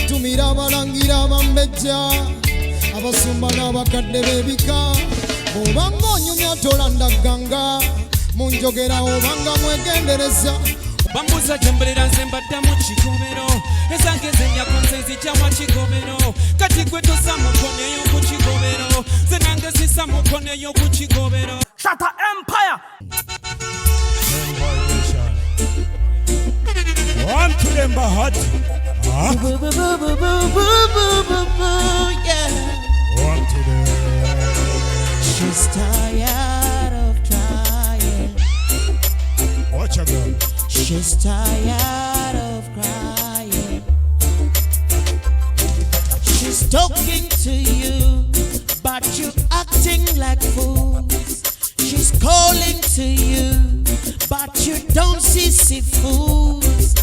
Tumira balangira bambeja abasumba n'abakadde b'ebika obanga onyumya tolanda ganga munjogera obanga mwegendereza bambuza jembelera nze mbadde mu kigomero ezange zenyako nze zijja mu kigomero kati gwe tossa mukono eyo ku kigomero ze nange sissa mukono eyo ku kigomero ShattaEmpire One to them Bahati One to them She's tired of trying. Watch her girl. She's tired of crying. She's talking to you, but you're acting like fools. She's calling to you, but you don't see fools.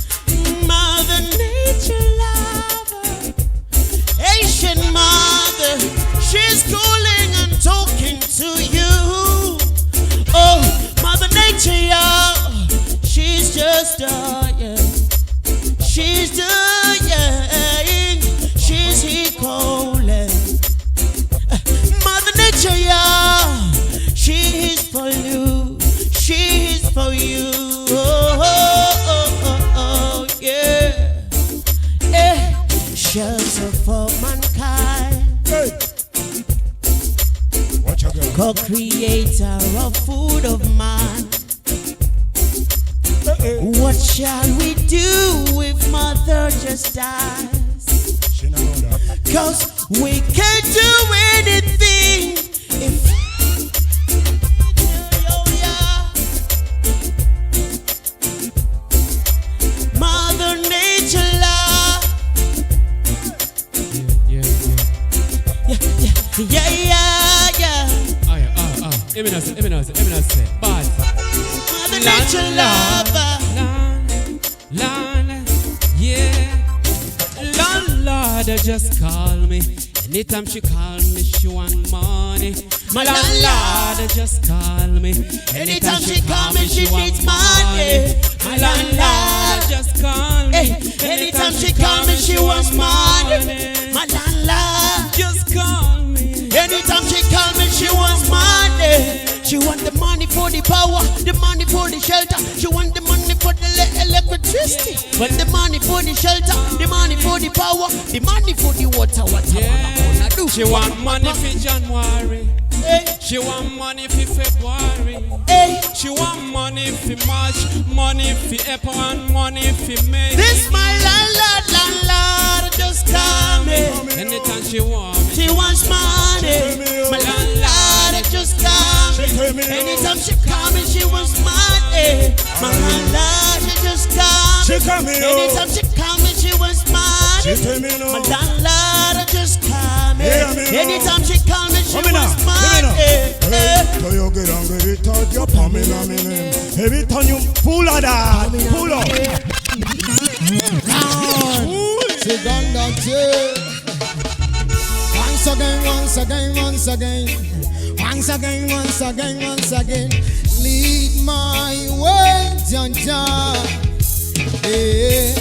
Mother Nature lover, Asian mother, she's calling and talking to you. Oh, Mother Nature, y'all, she's just dying. She's dying. She's here calling. Mother Nature, y'all, she is for you. She is for you. Oh, oh, oh, oh, yeah. Shelter for mankind. Hey. Watch her girl. Co-creator of food of man. What shall we do if mother just dies? She don't know that. 'Cause we can't do anything if Mother Nature love. Yeah. Eminence, bad. Mother Nature lover. Landlord just call me. Anytime she call me, she want money. My landlord just call me. Anytime she call me, she needs money. My landlord just call me. Anytime she call me, she wants money. My landlord just call me. Anytime she call me, she wants money. She want the money for the power, the money for the shelter. She want the money for the electricity. But the money for the shelter, the money for the power, the money for the water. What I wanna do? She want money for January. Hey. She want money for February. Hey. She want money for March, money for April, and money for May. This my landlord just call me. Anytime she want me, she wants money. My landlord just call me. Anytime she call me, she wants money. My landlord just call me. Anytime she call me, she wants money. My landlord just call me. Anytime she call me, she wants money. So you get angry, it out your Pamela name. Every time you pull of that, pull up. Kiganda, once again. Lead my way, Jah. Yeah.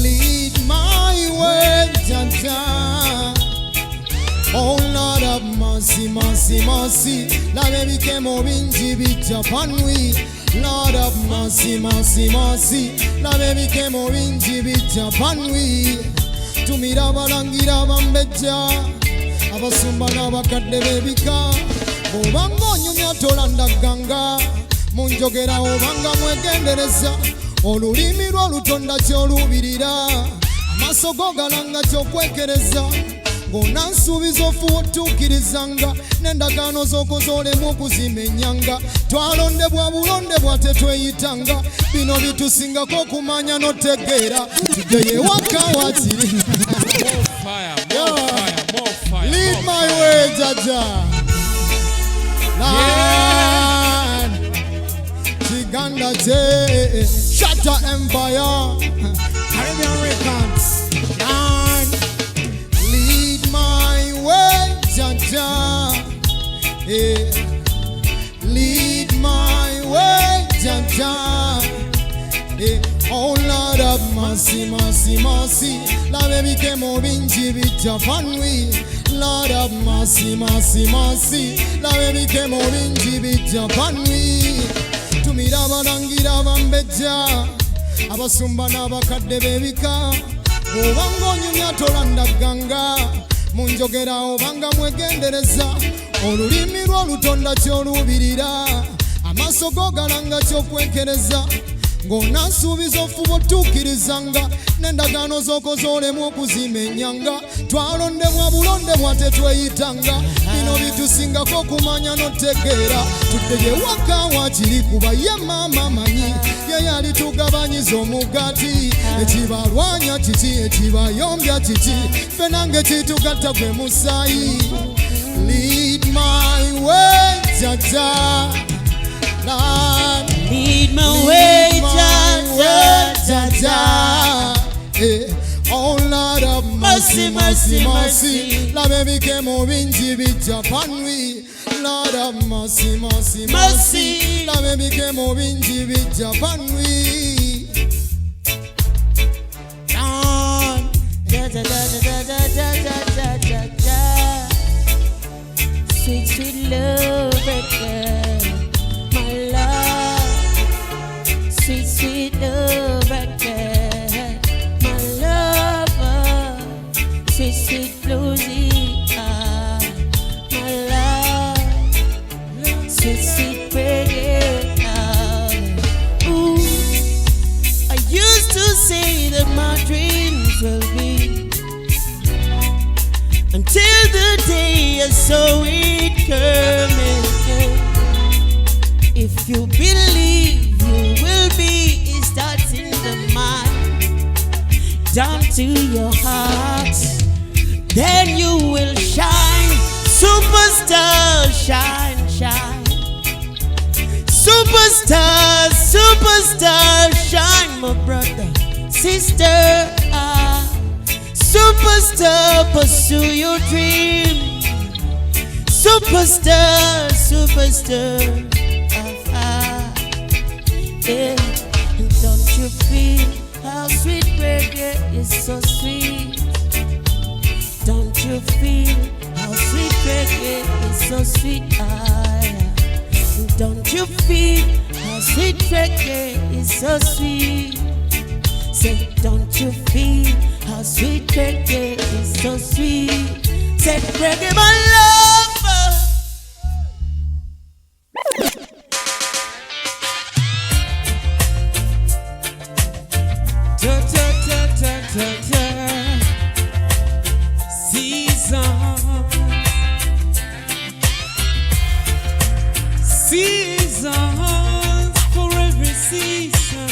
Lead my way, Jah. Oh Lord of mercy. La baby came over in Japan we. Lord of mercy. La baby came over in Japan we. Tumira balangira bambeja abasumba n'abakadde b'ebika obanga onyumya tolanda ganga munjogera obanga mwegendereza olulimi lw'olutonda kyolubirira amaaso go galanga kyokwekereza ng'onansuubiza ofuwa otuukirizanga n'endagaano z'okoze olemu okuzimenyanga twalondebwa bulondebwa tetweyitanga bino bitusingako okumanya n'otegeera tugeye waka wakiri more fire. Lead my way, Jaja. Land, Kiganda, ShattaEmpire, Caribbean Records. Land, lead my way, Jaja. Lead my way, Jaja. Oh Lord. of mercy, mercy, mercy. La baby came over in Japan we. Lord of mercy, mercy, mercy. La baby came over in Japan we. Tumira barangira bambeja. Abasumba n'abakadde bebika. Obanga onyumya tolanda ganga. Munjogera obanga mwegendereza. Olulimi lw'olutonda ky'olubirira. Amaaso go galanga ky'okwekereza. Ng'onasuubiza ofuba otuukirizanga. N'endagaano z'okoze olemu okuzimenyanga. Twalondebwa bulondebwa tetweyitanga. Bino bitusingako okumanya n'otegeera. Tudde gye waka wakiri kuba ye maama manyi. Ye yali tugabanyiza omugaati. Ekibalwanya kiki ekibayombya kiki. Ffe nange kitugatta gwe musaayi. Lead my way, Jaja. Lord, lead my way, Jaja. Oh Lord of mercy, mercy, mercy. La baby came over in Japan we. Lord of mercy, mercy, mercy. La baby came over in Japan we. Sweet, sweet love, girl, my love. Sweet, sweet love, girl, my lover. Sweet, sweet bluesy, my love. Sweet, sweet reggae. Ooh, I used to say that my dreams will be until the day I saw it coming. If you believe you will be, it starts in the mind, down to your heart. Then you will shine, superstar, shine, shine. Superstar, superstar, shine, my brother, sister. Superstar, pursue your dream. Superstar, superstar. Yeah. And don't you feel how sweet reggae is so sweet? Don't you feel how sweet reggae is so sweet? And don't you feel how sweet reggae is so sweet? Say, don't you feel how sweet reggae is so sweet? Say, reggae my lover. Ta ta ta ta ta ta. Seasons for every season.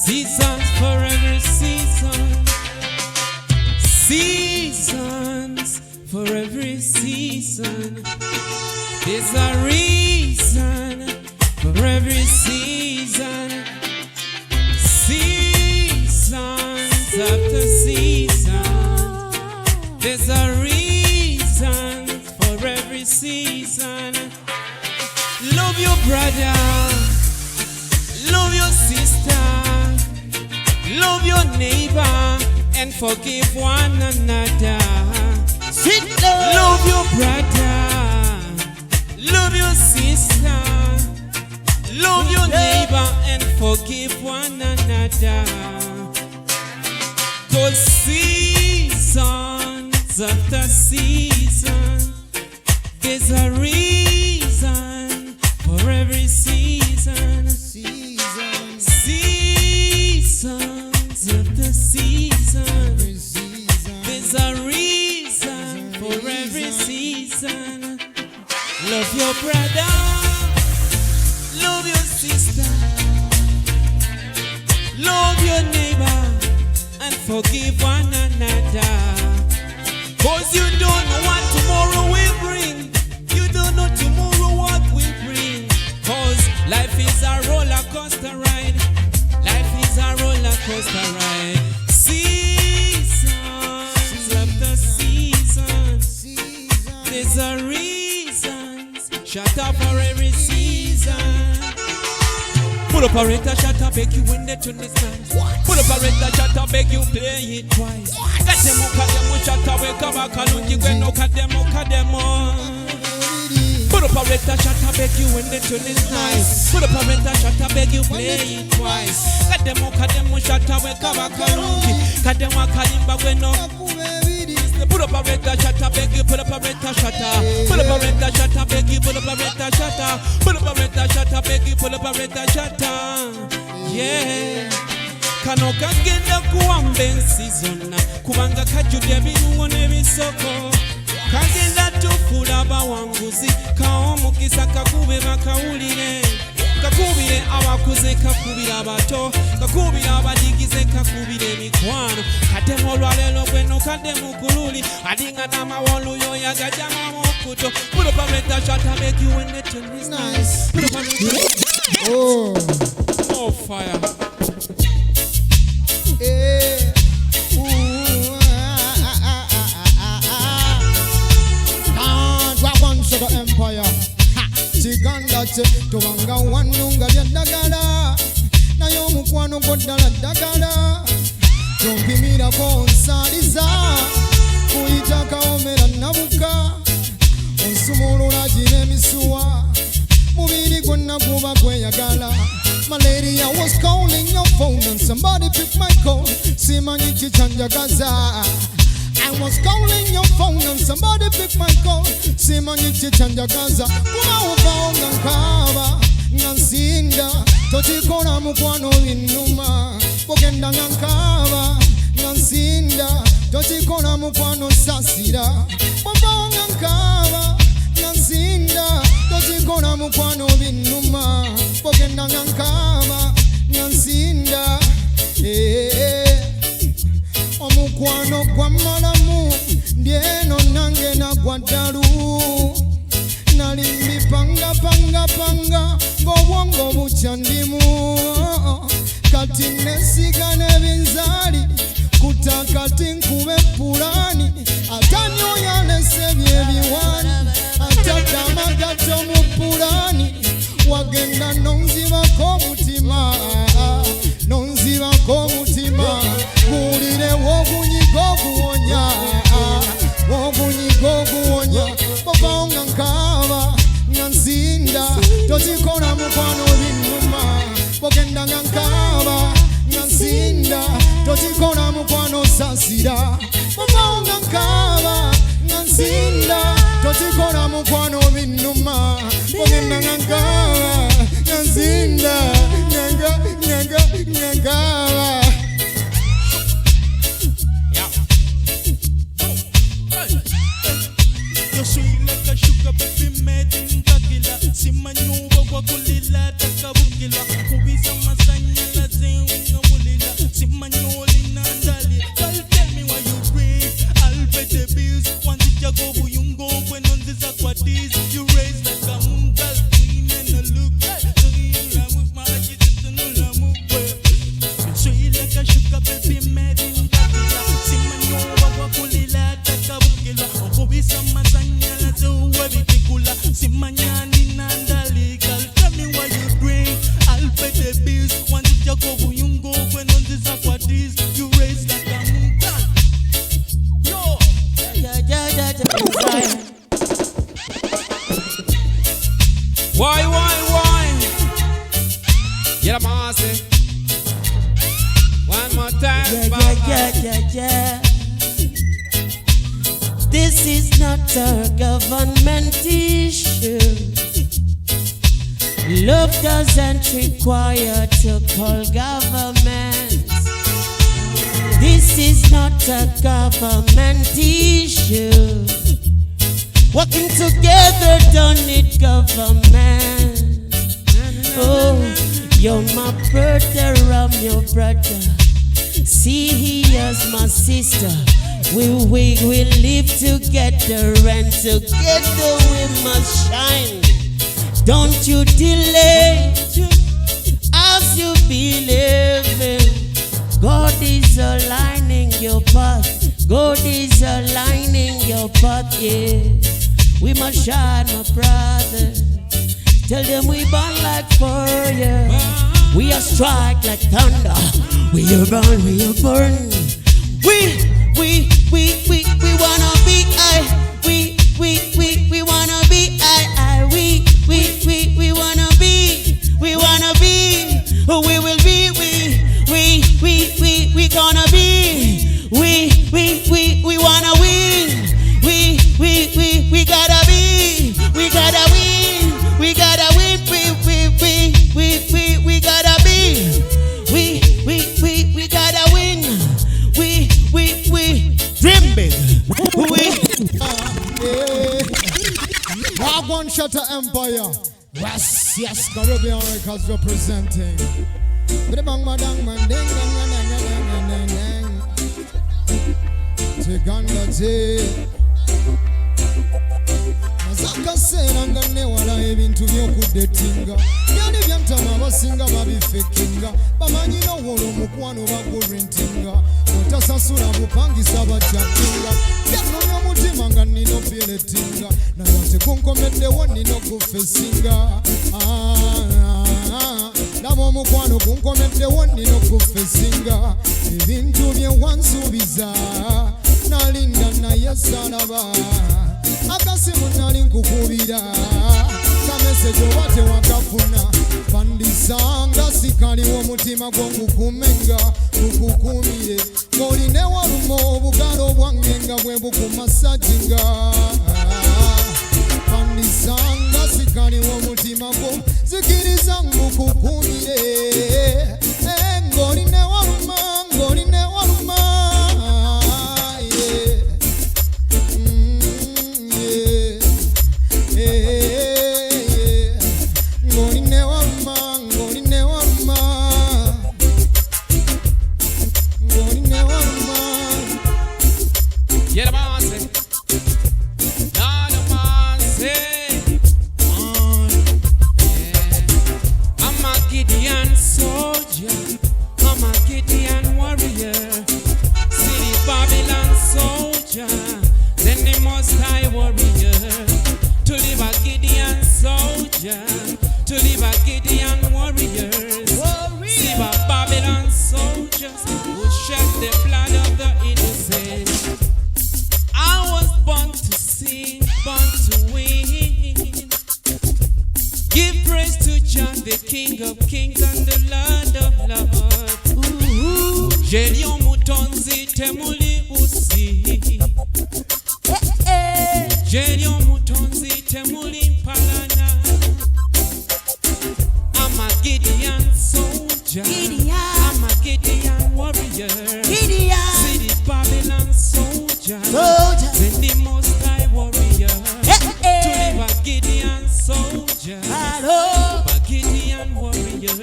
Seasons for every season. Seasons for every season. There's a reason for every season. Seasons after season. There's a reason for every season. Love your brother. Love your sister. Love your neighbor and forgive one another. Sweet love. Love your brother. Love your sister. Love your neighbor and forgive one another. 'Cause seasons after season, there's a reason for every season. Seasons after season, there's a reason for every season. Love your brother, love your sister, love your neighbor, and forgive one another. 'Cause you don't know what tomorrow will bring. You don't know tomorrow what will bring. 'Cause life is a roller coaster ride. Life is a roller coaster ride. Seasons after seasons, there's a reason. Shut up for every season. Pull up a red shot, I beg you when the tune is nice. Pull up a red shot, I beg you play it twice. Got them shot, I wake up, I can't you when no cut them. Pull up a red shot, I beg you when the tune is nice. Pull up a red shot, I beg you play it twice. Got them shot, I wake up, I can't you. Got them when no. Pull up a red shot, I beg you, pull up a red shot. Pull up a red shot, I beg you, pull up a red shot. Pull up a red shot, I beg you, pull up a red shot. Yeah. Kano kagenda kuwambe nsizona kubanga kajjudde ebirungo n'ebisoko kagenda tufuula abawanguzi kawo mukisa kakube bakawulire kakubire abakuze kakubire abato kakubire abadigize kakubire emikwano kademu olwaleero gweno kadde mukululi alinga n'amawolu yo yagajama mukuto. Put up a red shot, I beg you when the tune is nice. Put up a red shot. Oh fire. ShattaEmpire. Kiganda tobanga wanunga lya ddagala naye omukwano gwoddala ddagala tompimirako nsaliza kuyita kawomera nabuka onsumulula gira emisuwa mubiri gwonna guba gweyagala. Malaria was calling your phone and somebody picked my call. Simanyi chichanjagaza. I was calling your phone and somebody picked my call. Simanyi chichanjagaza. Kuma uvaonga nkaba ngansinda tochikona mukwano binuma pogenda nkaba ngansinda tochikona mukwano sasira uvaonga nkaba ngansinda tochikona mukwano binuma pogenda nkaba ngansinda omukwano gwa malamu ndieno nange nagwaddalu nalimbi panga ng'obwongo bukyandimu kati nesiga n'ebinzaali kutakati nkube pulani atanyoya lesebye ebiwani atatamagatto mu pulani wagenda nonzibako mutima kuwulire wogunyiga oguwonya bavaonga nkaba ngansinda tokikola mukwano binuma bogenda nga nkaba ngansinda tokikola mukwano sasira bavaonga nkaba ngansinda tokikola mukwano binuma bogenda nga nkaba ngansinda nkaba. You're sweet like a sugar baby made in Kakila. Simanyuwa kwa kulila takabukila. Kubisa masanya la zenga mulila. Simanyoli nandali. Girl, tell me why you breathe. I'll pay the bills. Once you go buyungo when on this aquatis. You raise like a mungal queen and a look. Sweet like a sugar baby made in Kakila. Simanyuwa kwa kulila takabukila. Kubisa masanya la zenga vitikula. Simanyani nandali. Girl, tell me why you drink. I'll pay the bills. Once you go buyungo when on this aquatis. You raise like a mungal. Yo. Why? Yeah, Marcy. One more time. Yeah. This is not a government issue. Love doesn't require to call government. This is not a government issue. Working together don't need government. Oh, you're my brother, I'm your brother. See, here's my sister. We live together and together we must shine. Don't you delay as you believe. God is aligning your path. God is aligning your path, yeah. We must shine, my brother. Tell them we burn like fire. We are strike like thunder. We are burn, we are burn. We wanna be I. We wanna be I. We wanna be. We wanna be. We will be. We gonna be. We wanna win. We gotta be. We gotta win. We gotta win. We gotta be. We gotta win. We dream big. Wagwan ShattaEmpire. Yes, Caribbean Records representing. Kiganda Zakasera nganewala ebintu byokudetinga byali byantama abasinga babifekinga bamanyi nowolo mukwano bagurentinga otasasula bupangisa bajakinga byanonya omutima nga nino piletinga naye ate kunkomeddewo nino kufesinga laba omukwano kunkomeddewo nino kufesinga ebintu bye wansuubiza nalinda naye salaba akasimu nali nkukubira kameseji oba tewakafuna pandisanga sikaliwo omutima gwongukumenga gukukumire ng'oline waluma obugalo bwange nga bwe bukumasajinga pandisanga sikaliwo omutima gwo zikiriza ngukukumire ng'oline waluma to live a Gideon warriors. See a Babylon soldiers who shed the blood of the innocent. I was born to sing, born to win. Give praise to Jah, the King of Kings and the Lord of Lords. Jeriyo mutonzi temuli busi. Jeriyo mutonzi temuli mpalana. I'm a Gideon soldier. I'm a Gideon warrior. See the Babylon soldier. Then the Most High warrior. To live a Gideon soldier. A Gideon warrior.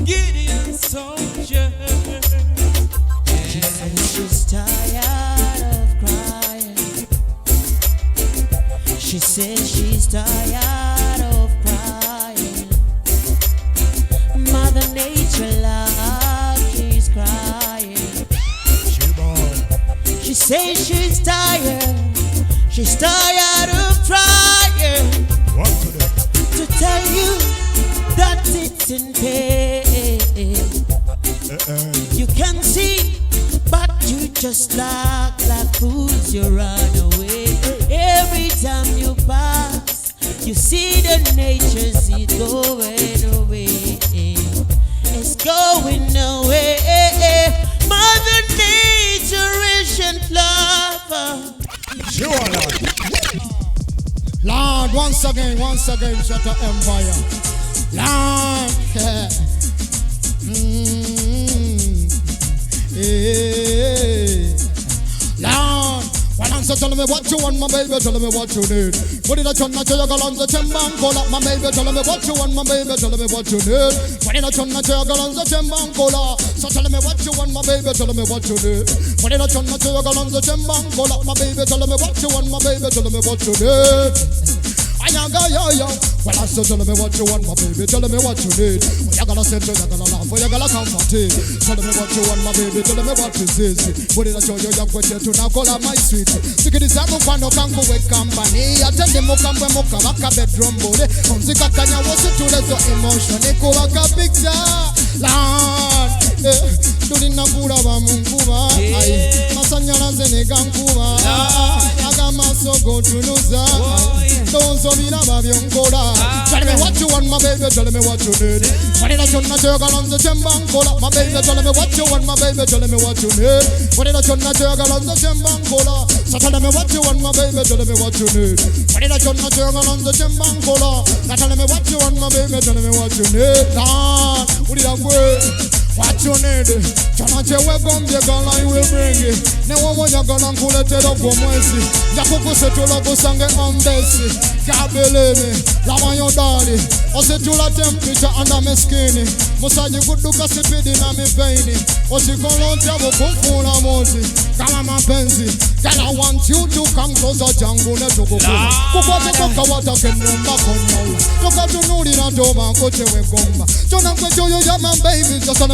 Gideon soldier. She says she's tired of crying. She says she's tired of crying. Mother Nature love, she's crying. She says she's tired. She's tired of trying to tell you that it's in pain. You can see, but you just like fools, you run away. Every time you pass, you see the nature seed going away. It's going away. Mother Nature isn't love. Lord, once again, ShattaEmpire. Lord, Lord, one answer, tell me what you want, my baby, tell me what you need. Put it a chon, na chaya galanza chembang, call up my baby, tell me what you want, my baby, tell me what you need. Put it a chon, na chaya galanza chembang, call up. So tell me what you want, my baby, tell me what you need. Put it a chon, na chaya galanza chembang, call up my baby, tell me what you want, my baby, tell me what you need. yo. Well, I said, tell me what you want, my baby. Tell me what you need. Well, you gotta send you, you gotta laugh, you gotta comfort it. Tell me what you want, my baby. Tell me what this is. But it show you, you got to now call her my sweet. Sick of this, I'm going to come with company. I tell them, come when Moka, back a bedroom, body. On the Kakanya was it to let the emotion. They call a picture. Land, do the Nakura Munkuba. Masanyana Zenegankuba. Agama so go to Nuza. Don't so be about your cola. Tell me what you want, my baby. Tell me what you need. When it should not juggle on the Jemban cola. My baby, tell me what you want, my baby. Tell me what you need. When it should not juggle on the Jemban cola. So tell me what you want, my baby. Tell me what you need. When it should not juggle on the Jemban cola. Now tell me what you want, my baby. Tell me what you need. Nah, what did I say? What you need? Chana chewe gombe gala you will bring it. Ne womo ya gala nkulete loko mwezi. Jakuku setu loko sange ombesi. Kabeleme, lama yodali. Osetu la temperature under me skinny. Musaji kuduka sipidi na mi veini. Osikolontia wukufuna moti. Kama mapenzi. Girl, I want you to come closer jangu netu kukula. Kukwate kuka wata kenumba konyola. Toka tunuri na doma koche we gomba. Chona kwecho yo ya my baby. Just tell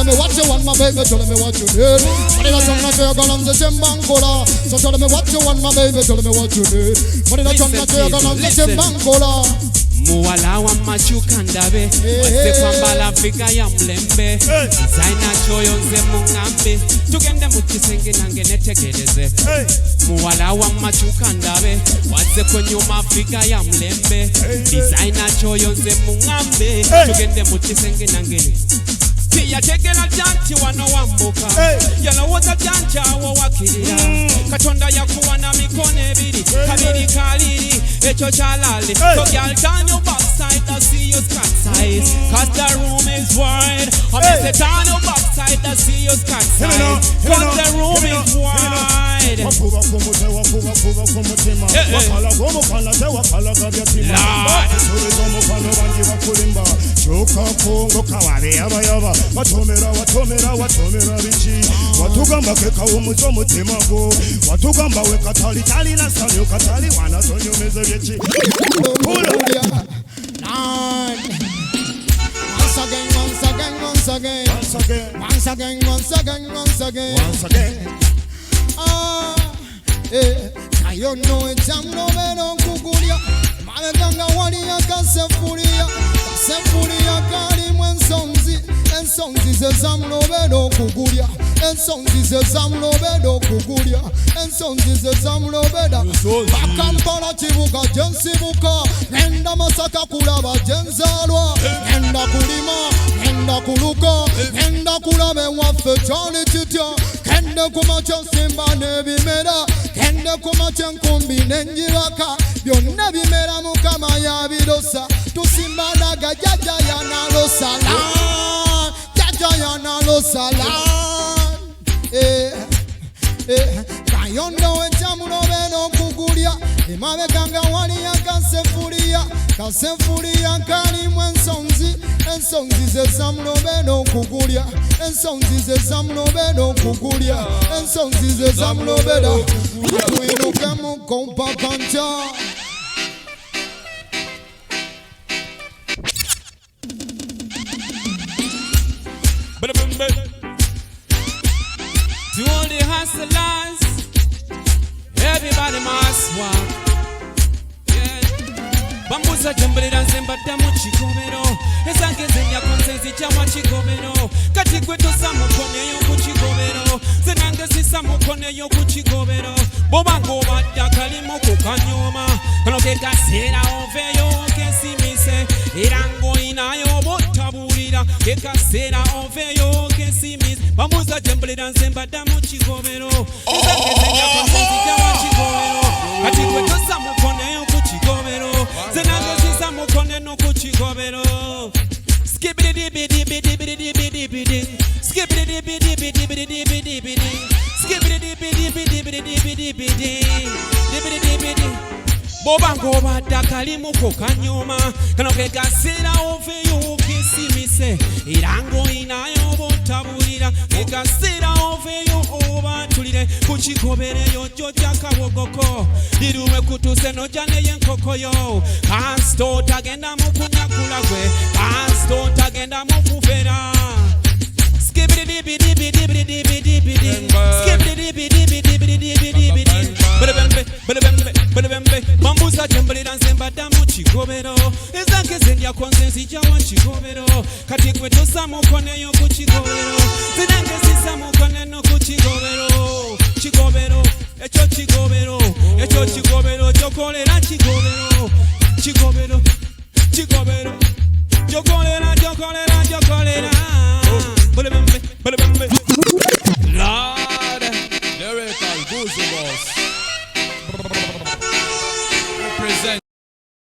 me what you want, my baby. Tell me what you need. But it don't matter, you're gonna the Jembangola. So tell me what you want, my baby. Tell me what you need. But it don't matter, you're gonna the Jembangola. Muwala wa machukandabe wase kwambala Afrika ya mlembe Zaina choyo nze mungambe Tugende mutisenge nange netegereze Muwala wa machukandabe wase kwenyuma Afrika ya mlembe Zaina choyo nze mungambe Tugende mutisenge nange Yategela janti wano wambuka Yalowoza janti awo wakirira Katonda yakuwa na mikono ebiri Kabiri kaliri echo chalali So girl turn your backside I see you scat size Cause the room is wide I say turn your backside I see you scat size Cause the room is wide Wakuba kumute mutima Wakala gomukala te wakala gabyatima Turi gomukala wangi wakulimba Choka kongo kawabe yaba yaba Watomera bichi Watugamba keka umuzo mutima go Watugamba we katali tali na sanyo katali wana sonyo meze vyechi Pula Once again Kayo no echamno beno kukulia Malekanga wali ya kasefuria kari mwensonzi Ensonzi zezamno beno kukulia Ensonzi zezamno beno kukulia Ensonzi zezamno beda Bakampala chibuka jensibuka Nenda masaka kulaba jenzalwa Nenda kulima, nenda kuluka Nenda kulabe wafe chani titya Kende kumacha simba nebimera Kende kumacha nkumbi nenjiraka Byonna bimera mukama ya bidosa Tusimba naga jaja ya nalosa Jaja ya nalosa Kayondo wechamuno beno kukulia Imabe kanga wali ya kasefuria kari mwensonzi Ensonzi zezamuno beno kukulia Ensonzi zezamuno beno kukulia Ensonzi zezamuno beno Tuinuke mukompa kancha Bulubembe To all the hustlers Everybody must work Bambuza jambulira nzembadda mu kikomero Ezange zenya konsensi kyamwa kikomero Kati gwe tosa mukoneyo ku kikomero Ze nange sisa mukoneyo ku kikomero Bobanga obadde akalimu ku kanyoma Kano ke kaseera oveeyo kesimise Era ng'olinayo b'otabulira Ke kaseera oveeyo kesimise Bambuza jambulira nzembadde mu kikomero Ezange zenya konsensi kyamwa kikomero Kati gwe tosa mukoneyo ku kikomero Zenanga sisa mukone no kuchigobero Skibidi bidi bidi bidi bidi bidi Skibidi bidi bidi bidi bidi bidi Skibidi bidi bidi bidi bidi bidi Bidi bidi bobanga obadde akalimuko kanyuma kano ke kaseera oveeyo okesimise era ng'olinayo obotabulira ke kaseera oveeyo obatulire ku kigobereyo jjojja kawogoko liruwe kutuuse nojja neyenkokoyo kasito tagenda mu kunyakula gwe kasito tagenda mu kufera mambuza gyembulira nze mbadda mu kigobero ezange ze ndyako nze nzijjawa kigobero kati gwe tossa mukoneyo ku kigobero zinange zissa mukoneno ku kigobero kigobero ekyo kigobero ekyo kigobero kyokolera kigobero kigobero kigobero